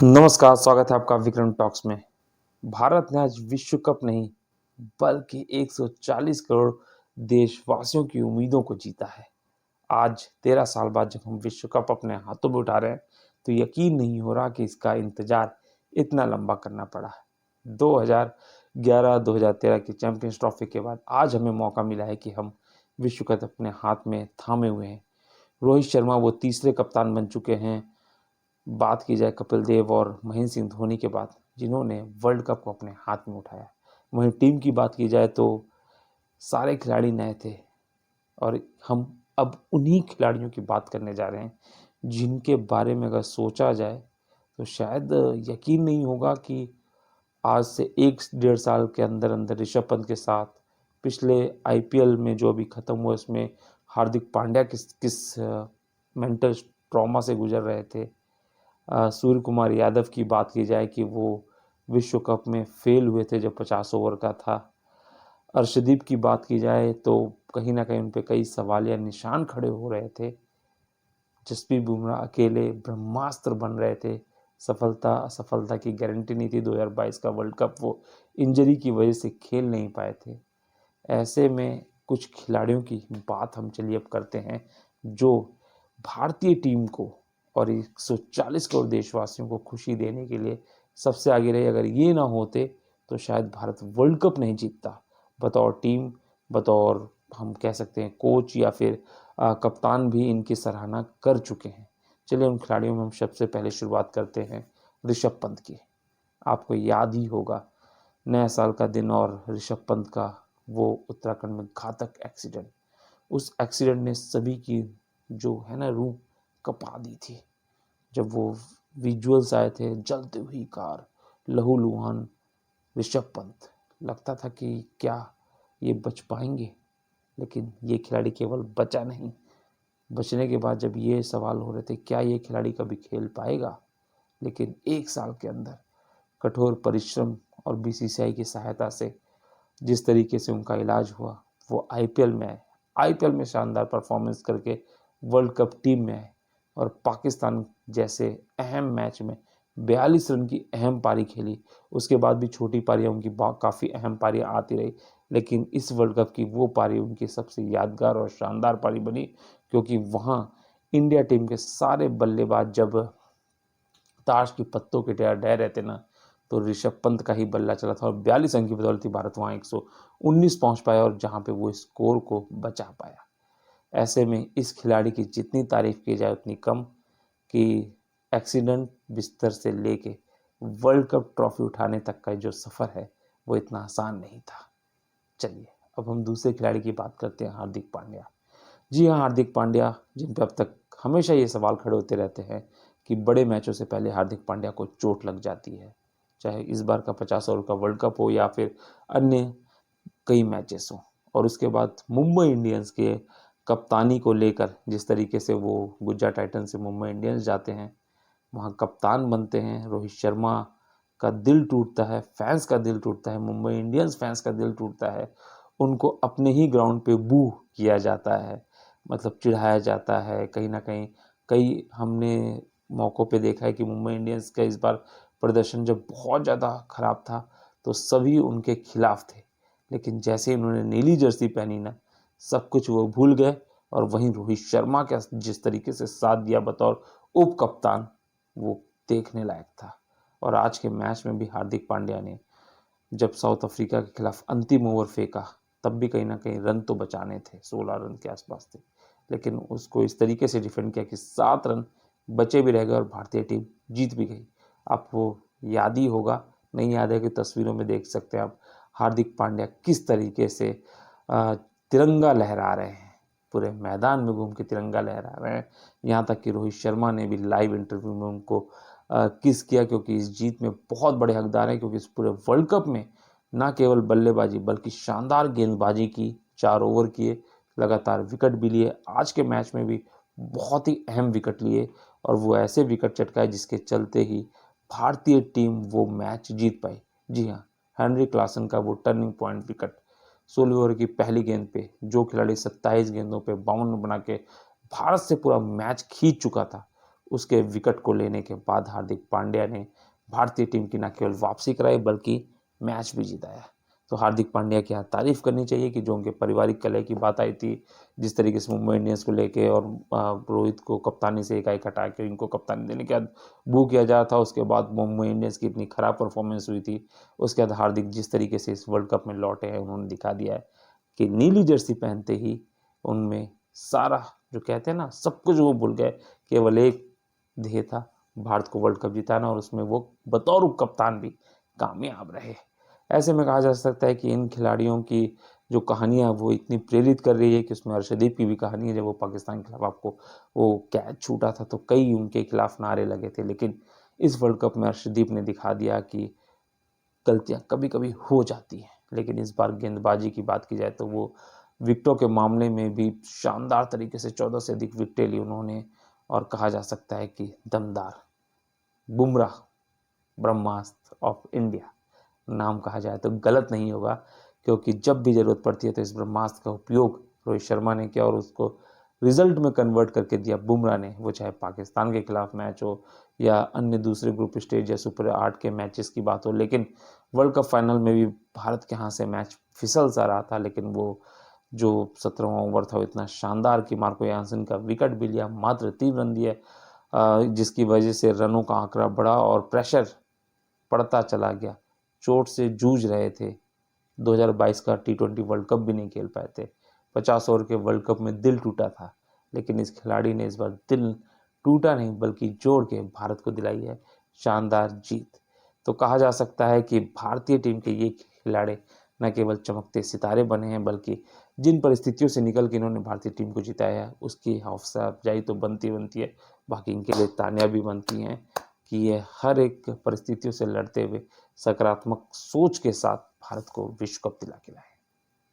नमस्कार, स्वागत है आपका विक्रम टॉक्स में। भारत ने आज विश्व कप नहीं बल्कि 140 करोड़ देशवासियों की उम्मीदों को जीता है। आज 13 साल बाद जब हम विश्व कप अपने हाथों में उठा रहे हैं तो यकीन नहीं हो रहा कि इसका इंतजार इतना लंबा करना पड़ा है। 2011-2013 की चैंपियंस ट्रॉफी के बाद आज हमें मौका मिला है कि हम विश्व कप अपने हाथ में थामे हुए हैं। रोहित शर्मा वो तीसरे कप्तान बन चुके हैं, बात की जाए कपिल देव और महेंद्र सिंह धोनी के बाद, जिन्होंने वर्ल्ड कप को अपने हाथ में उठाया। वहीं टीम की बात की जाए तो सारे खिलाड़ी नए थे और हम अब उन्हीं खिलाड़ियों की बात करने जा रहे हैं जिनके बारे में अगर सोचा जाए तो शायद यकीन नहीं होगा कि आज से 1 डेढ़ साल के अंदर अंदर ऋषभ पंत के साथ पिछले आईपीएल में जो अभी ख़त्म हुआ उसमें हार्दिक पांड्या किस किस मेंटल ट्रॉमा से गुजर रहे थे। सूर्य कुमार यादव की बात की जाए कि वो विश्व कप में फेल हुए थे जब 50 ओवर का था। अर्शदीप की बात की जाए तो कहीं ना कहीं उन पर कई सवालिया निशान खड़े हो रहे थे। जसप्रीत बुमराह अकेले ब्रह्मास्त्र बन रहे थे, सफलता असफलता की गारंटी नहीं थी। 2022 का वर्ल्ड कप वो इंजरी की वजह से खेल नहीं पाए थे। ऐसे में कुछ खिलाड़ियों की बात हम चलिए अब करते हैं जो भारतीय टीम को और 140 करोड़ देशवासियों को खुशी देने के लिए सबसे आगे रहे। अगर ये ना होते तो शायद भारत वर्ल्ड कप नहीं जीतता। बतौर टीम, बतौर हम कह सकते हैं कोच या फिर कप्तान भी इनकी सराहना कर चुके हैं। चलिए उन खिलाड़ियों में हम सबसे पहले शुरुआत करते हैं ऋषभ पंत की। आपको याद ही होगा नया साल का दिन और ऋषभ पंत का वो उत्तराखंड में घातक एक्सीडेंट। उस एक्सीडेंट ने सभी की जो है ना रूह कपा दी थी। जब वो विजुअल्स आए थे, जलती हुई कार, लहूलुहान ऋषभ पंत, लगता था कि क्या ये बच पाएंगे। लेकिन ये खिलाड़ी केवल बचा नहीं, बचने के बाद जब ये सवाल हो रहे थे क्या ये खिलाड़ी कभी खेल पाएगा, लेकिन 1 साल के अंदर कठोर परिश्रम और बीसीसीआई की सहायता से जिस तरीके से उनका इलाज हुआ, वो आईपीएल में आए, आईपीएल में शानदार परफॉर्मेंस करके वर्ल्ड कप टीम में आए और पाकिस्तान जैसे अहम मैच में 42 रन की अहम पारी खेली। उसके बाद भी छोटी पारियां उनकी काफ़ी अहम पारियां आती रही, लेकिन इस वर्ल्ड कप की वो पारी उनकी सबसे यादगार और शानदार पारी बनी, क्योंकि वहाँ इंडिया टीम के सारे बल्लेबाज जब ताश की पत्तों के ढह रहे थे ना, तो ऋषभ पंत का ही बल्ला चला था और 42 अंक की बदौलत भारत वहाँ 119 पहुंच पाया और जहां पे वो स्कोर को बचा पाया। ऐसे में इस खिलाड़ी की जितनी तारीफ की जाए उतनी कम, कि एक्सीडेंट बिस्तर से लेके वर्ल्ड कप ट्रॉफी उठाने तक का जो सफ़र है वो इतना आसान नहीं था। चलिए अब हम दूसरे खिलाड़ी की बात करते हैं, हार्दिक पांड्या। जी हाँ, हार्दिक पांड्या, जिन पर अब तक हमेशा ये सवाल खड़े होते रहते हैं कि बड़े मैचों से पहले हार्दिक पांड्या को चोट लग जाती है, चाहे इस बार का 50 ओवर का वर्ल्ड कप हो या फिर अन्य कई मैचेस हों। और उसके बाद मुंबई इंडियंस के कप्तानी को लेकर जिस तरीके से वो गुजरात टाइटंस से मुंबई इंडियंस जाते हैं, वहाँ कप्तान बनते हैं, रोहित शर्मा का दिल टूटता है, फैंस का दिल टूटता है, मुंबई इंडियंस फैंस का दिल टूटता है। उनको अपने ही ग्राउंड पे बू किया जाता है, मतलब चिढ़ाया जाता है कहीं ना कहीं। कई हमने मौक़ों पे देखा है कि मुंबई इंडियंस का इस बार प्रदर्शन जब बहुत ज़्यादा ख़राब था तो सभी उनके खिलाफ थे, लेकिन जैसे ही उन्होंने नीली जर्सी पहनी ना, सब कुछ वो भूल गए। और वहीं रोहित शर्मा का जिस तरीके से साथ दिया बतौर उप कप्तान, वो देखने लायक था। और आज के मैच में भी हार्दिक पांड्या ने जब साउथ अफ्रीका के खिलाफ अंतिम ओवर फेंका, तब भी कहीं ना कहीं रन तो बचाने थे, 16 रन के आसपास थे, लेकिन उसको इस तरीके से डिफेंड किया कि 7 रन बचे भी रह गए और भारतीय टीम जीत भी गई। आपको याद ही होगा, नहीं याद है कि तस्वीरों में देख सकते हैं आप, हार्दिक पांड्या किस तरीके से तिरंगा लहरा रहे हैं, पूरे मैदान में घूम के तिरंगा लहरा रहे हैं। यहाँ तक कि रोहित शर्मा ने भी लाइव इंटरव्यू में उनको किस किया, क्योंकि इस जीत में बहुत बड़े हकदार हैं, क्योंकि इस पूरे वर्ल्ड कप में ना केवल बल्लेबाजी बल्कि शानदार गेंदबाजी की, 4 ओवर किए, लगातार विकेट भी लिए, आज के मैच में भी बहुत ही अहम विकेट लिए और वो ऐसे विकेट चटकाए जिसके चलते ही भारतीय टीम वो मैच जीत पाई। जी हाँ, हेनरी क्लासन का वो टर्निंग पॉइंट विकेट 16 ओवर की पहली गेंद पे, जो खिलाड़ी 27 गेंदों पे 52 रन बना के भारत से पूरा मैच खींच चुका था, उसके विकेट को लेने के बाद हार्दिक पांड्या ने भारतीय टीम की न केवल वापसी कराई बल्कि मैच भी जिताया। तो हार्दिक पांड्या की यहाँ तारीफ करनी चाहिए कि जो उनके पारिवारिक कलह की बात आई थी, जिस तरीके से मुंबई इंडियंस को लेके और रोहित को कप्तानी से एकाएक हटा के इनको कप्तानी देने के बाद बू किया जा रहा था, उसके बाद मुंबई इंडियंस की इतनी खराब परफॉर्मेंस हुई थी, उसके बाद हार्दिक जिस तरीके से इस वर्ल्ड कप में लौटे हैं उन्होंने दिखा दिया है कि नीली जर्सी पहनते ही उनमें सारा जो कहते हैं ना सब कुछ वो भूल गए, केवल एक ध्येय था भारत को वर्ल्ड कप जिताना और उसमें वो बतौर उप कप्तान भी कामयाब रहे। ऐसे में कहा जा सकता है कि इन खिलाड़ियों की जो कहानियाँ वो इतनी प्रेरित कर रही है कि उसमें अर्शदीप की भी कहानी है। जब वो पाकिस्तान के खिलाफ आपको वो कैच छूटा था तो कई उनके खिलाफ नारे लगे थे, लेकिन इस वर्ल्ड कप में अर्शदीप ने दिखा दिया कि गलतियां कभी कभी हो जाती हैं, लेकिन इस बार गेंदबाजी की बात की जाए तो वो विकेटों के मामले में भी शानदार तरीके से 14 से अधिक विकेटें ली उन्होंने। और कहा जा सकता है कि दमदार बुमराह ब्रह्मास्त्र ऑफ इंडिया नाम कहा जाए तो गलत नहीं होगा, क्योंकि जब भी जरूरत पड़ती है तो इस ब्रह्मास्त्र का उपयोग रोहित शर्मा ने किया और उसको रिजल्ट में कन्वर्ट करके दिया बुमराह ने। वो चाहे पाकिस्तान के खिलाफ मैच हो या अन्य दूसरे ग्रुप स्टेज या सुपर 8 के मैचेस की बात हो, लेकिन वर्ल्ड कप फाइनल में भी भारत के यहाँ से मैच फिसल सा रहा था, लेकिन वो जो 17वां ओवर था वो इतना शानदार कि मार्को यानसन का विकेट भी लिया, मात्र 3 रन दिए, जिसकी वजह से रनों का आंकड़ा बढ़ा और प्रेशर पड़ता चला गया। चोट से जूझ रहे थे, 2022 का T20 वर्ल्ड कप भी नहीं खेल पाए थे, 50 ओवर के वर्ल्ड कप में दिल टूटा था, लेकिन इस खिलाड़ी ने इस बार दिल टूटा नहीं बल्कि जोड़ के भारत को दिलाई है शानदार जीत। तो कहा जा सकता है कि भारतीय टीम के ये खिलाड़ी न केवल चमकते सितारे बने हैं बल्कि जिन परिस्थितियों से निकल के इन्होंने भारतीय टीम को जिताया है उसकी हौसला अफजाई तो बनती है, बाकी इनके लिए तालियां भी बनती हैं कि ये हर एक परिस्थितियों से लड़ते हुए सकारात्मक सोच के साथ भारत को विश्व कप दिला के लाए।